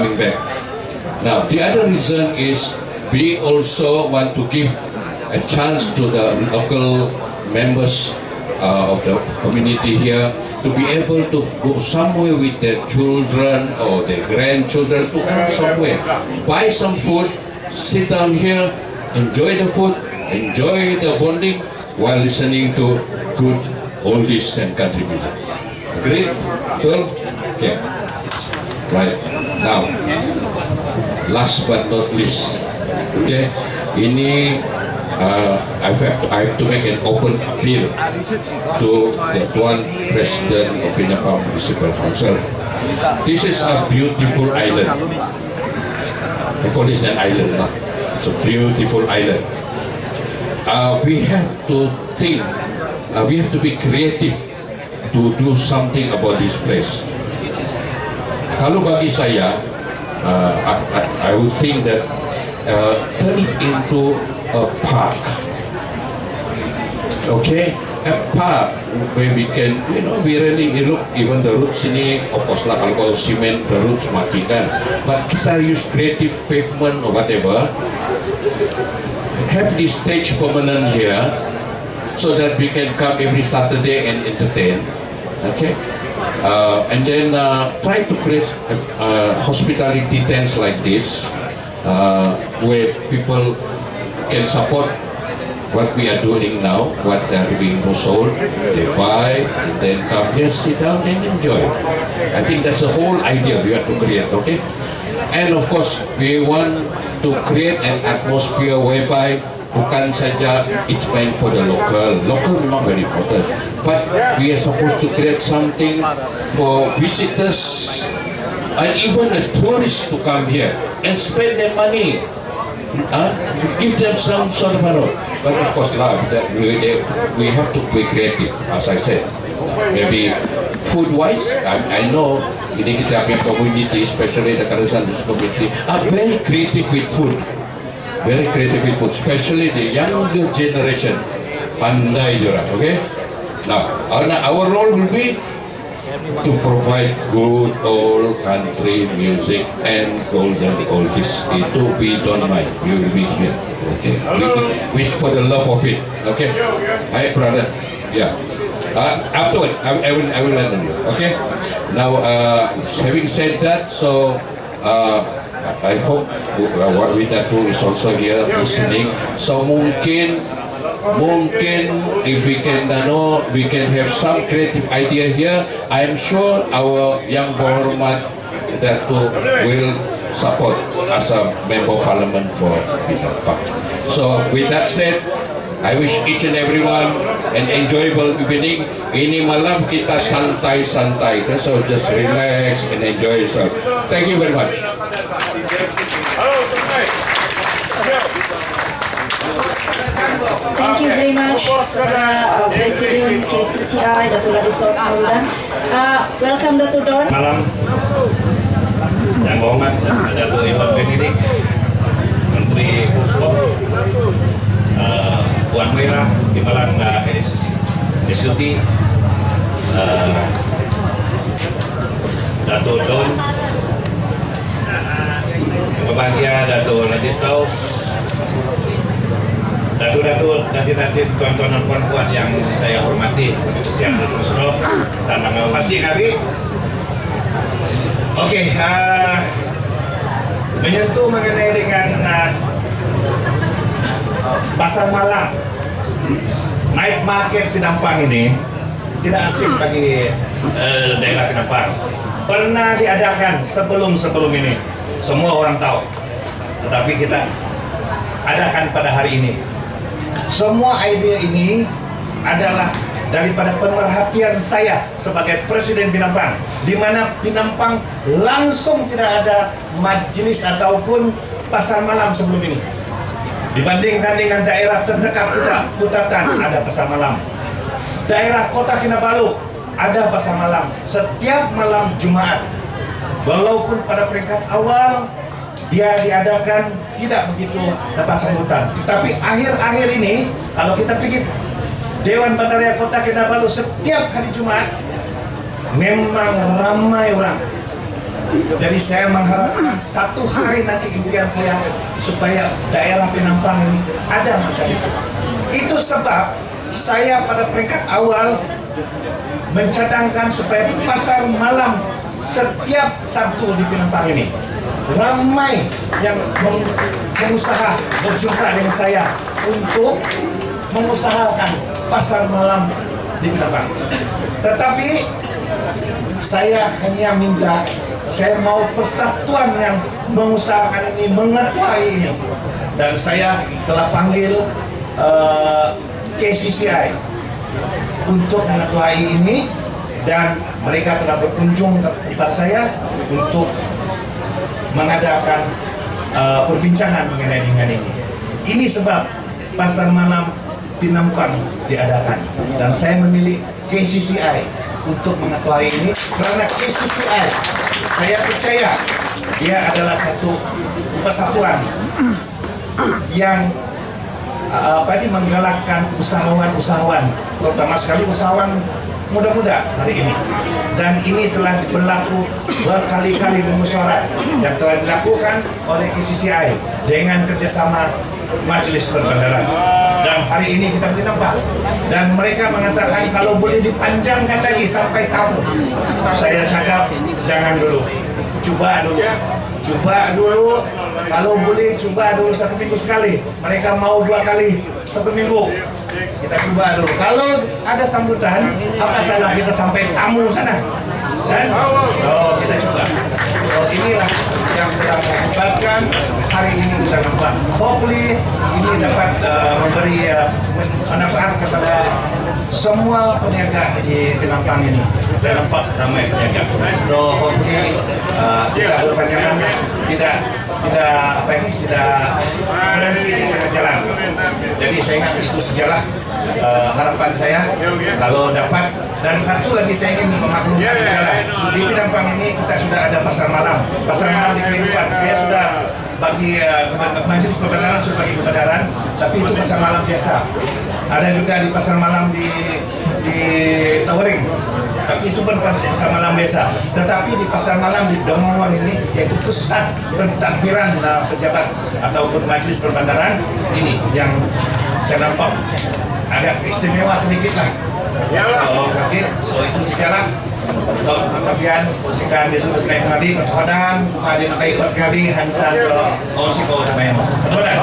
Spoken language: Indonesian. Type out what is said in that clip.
coming back. Now, the other reason is we also want to give a chance to the local members of the community here to be able to go somewhere with their children or their grandchildren, to come somewhere, buy some food, sit down here, enjoy the food, enjoy the bonding while listening to good oldies and country music. Agreed? Cool? Okay. Right. Now, last but not least, okay, ini I have to make an open appeal to the Tuan President of Pinapam Municipal Council. This is a beautiful island. I call this an island now. It's a beautiful island. We have to think, we have to be creative to do something about this place. Kalau bagi saya, I would think that turn it into a park. Okay, a park where we can, we really look, even the roots ini, of course lah kalau cement the roots mati kan, but kita use creative pavement or whatever, have this stage permanent here, so that we can come every Saturday and entertain. Okay, and then try to create hospitality tents like this, where people can support what we are doing now, what they are being sold, they buy, and then come here, sit down and enjoy. I think that's the whole idea we have to create, okay? And of course, we want to create an atmosphere whereby bukan saja it's meant for the local memang very important, but we are supposed to create something for visitors and even the tourists to come here and spend their money. Give them some sort of but of course we have to be creative, as I said. Maybe food wise, I know ini kita punya community, especially the Karasan community, are very creative with food. Very creative with food, especially the younger generation. Pandai juga, okay? Now, our role will be to provide good old country music and golden oldies. Itu we don't mind. We will be here. Okay. We wish for the love of it. Okay. Hi, brother. Yeah. Afterward, I will let you. Okay. Now, having said that, so I hope what we do is also here listening. So mungkin if we can we can have some creative idea here. I am sure our young Berhormat Dato will support as a member of parliament for Pinapam. So with that said, I wish each and everyone an enjoyable evening. Ini malam kita santai-santai, so just relax and enjoy yourself. Thank you very much. Thank you very much, President KCCI, Dato' Ladislaus Mauludan. Welcome, Dato' Don. Malam, yang berhormat Dato' Iwan Benedict, Menteri Puskop, Puan Merah, Timbalan SUT, Dato' Don, yang berbahagia Dato' Ladislaus, Datuk-datuk, nanti tuan-tuan dan puan-puan yang saya hormati, siang dan musro, sanang masih kami. Oke, menyentuh mengenai dengan pasar malam, night market Pinapam ini tidak asing bagi daerah Pinapam. Pernah diadakan sebelum ini, semua orang tahu, tetapi kita adakan pada hari ini. Semua ide ini adalah daripada pemerhatian saya sebagai Presiden Pinapam, di mana Pinapam langsung tidak ada majelis ataupun pasar malam sebelum ini. Dibandingkan dengan daerah terdekat kita, Kutatan ada pasar malam. Daerah Kota Kinabalu ada pasar malam setiap malam Jumat. Walaupun pada peringkat awal dia diadakan tidak begitu dapat sambutan, tetapi akhir-akhir ini kalau kita pikir Dewan Bandaraya Kota Kinabalu setiap hari Jumat memang ramai orang. Jadi saya mengharapkan satu hari nanti impian saya supaya daerah Penampang ini ada macam itu. Itu sebab saya pada peringkat awal mencadangkan supaya pasar malam setiap Sabtu di Penampang ini ramai yang pengusaha berjumpa dengan saya untuk mengusahakan pasar malam di Penampang. Tetapi saya hanya minta, saya mau persatuan yang mengusahakan ini, mengetuai ini. Dan saya telah panggil KCCI untuk mengetuai ini, dan mereka telah berkunjung ke tempat saya untuk mengadakan perbincangan mengenai dengan ini. Ini sebab pasar malam Penampang diadakan, dan saya memilih KCCI untuk mengetuai ini karena KCCI saya percaya dia adalah satu persatuan yang menggalakkan usahawan-usahawan, terutama sekali usahawan muda-muda hari ini. Dan ini telah berlaku berkali-kali musyawarah yang telah dilakukan oleh KCCI dengan kerjasama Majelis Perbandaran. Dan hari ini kita boleh nampak, dan mereka mengatakan kalau boleh dipanjangkan lagi sampai tahun. Saya cakap jangan dulu, coba dulu, kalau boleh coba dulu 1 minggu sekali. Mereka mau 2 kali 1 minggu, kita coba dulu. Kalau ada sambutan, apa salah kita sampai tamu sana, kan? Oh, kita coba. Oh, inilah yang telah mengakibatkan hari ini kita nampak. Hopefully ini dapat memberi manfaat kepada semua peniaga di Penampang ini. Saya nampak ramai peniaga. So hopefully tidak berpanjangan, tidak berhenti di tengah jalan. Jadi saya ingat itu sejarah harapan saya kalau dapat. Dan satu lagi saya ingin memaklumkan adalah di Penampang ini kita sudah ada pasar malam di kehidupan. Saya sudah bagi Majelis Perbandaran sebagai kebenaran, tapi itu pasar malam biasa. Ada juga di pasar malam di Tawering, tapi itu bukan pasar malam biasa. Tetapi di pasar malam di Damanguan ini, yaitu pusat pentadbiran pejabat ataupun Majelis Perbandaran, ini yang saya nampak agak istimewa sedikit lah. Oke, so itu sejarah. Kemudian jika disebut naik tadi kadang ada nak ikut kali hansan kalau si kau main. Betul tak?